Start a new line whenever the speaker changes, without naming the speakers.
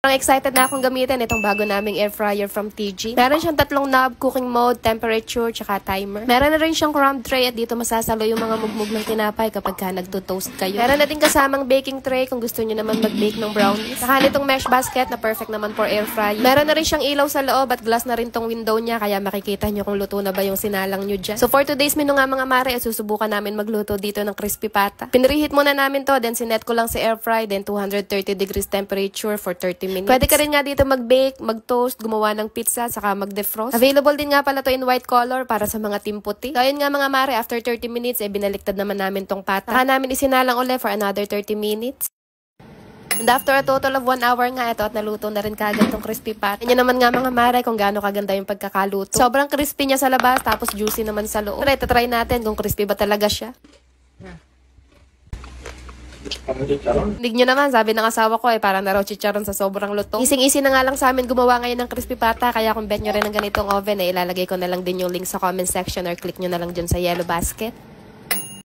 Parang excited na akong gamitin itong bago naming air fryer from TG. Meron siyang tatlong knob, cooking mode, temperature, tsaka timer. Meron na rin siyang crumb tray at dito masasalo yung mga mugmug ng tinapay kapag ka nagto-toast kayo. Meron na din kasamang baking tray kung gusto niyo naman mag-bake ng brownies. Saka nitong mesh basket na perfect naman for air fryer. Meron na rin siyang ilaw sa loob at glass na rin tong window niya kaya makikita niyo kung luto na ba yung sinalang niyo dyan. So for today's menu nga mga mare, susubukan namin magluto dito ng crispy pata. Pinreheat muna namin to, then sinet ko lang sa air fry, then 230 degrees temperature for 30 minutes. Pwede ka rin nga dito mag-bake, mag-toast, gumawa ng pizza, saka mag-defrost. Available din nga pala to in white color para sa mga team puti. So ayun nga mga mare, after 30 minutes, binaliktad naman namin tong pata. Saka namin isinalang ulit for another 30 minutes. And after a total of 1 hour nga ito at naluto na rin kagad tong crispy pata. Yan naman nga mga mare kung gaano kaganda yung pagkakaluto. Sobrang crispy niya sa labas, tapos juicy naman sa loob. Try natin kung crispy ba talaga siya. Hindi nyo naman, sabi ng asawa ko parang na raw chicharon sa sobrang luto. Easy-easy na nga lang sa amin gumawa ngayon ng crispy pata, kaya kung bet nyo rin ng ganitong oven, ilalagay ko na lang din yung link sa comment section or click nyo na lang dyan sa yellow basket.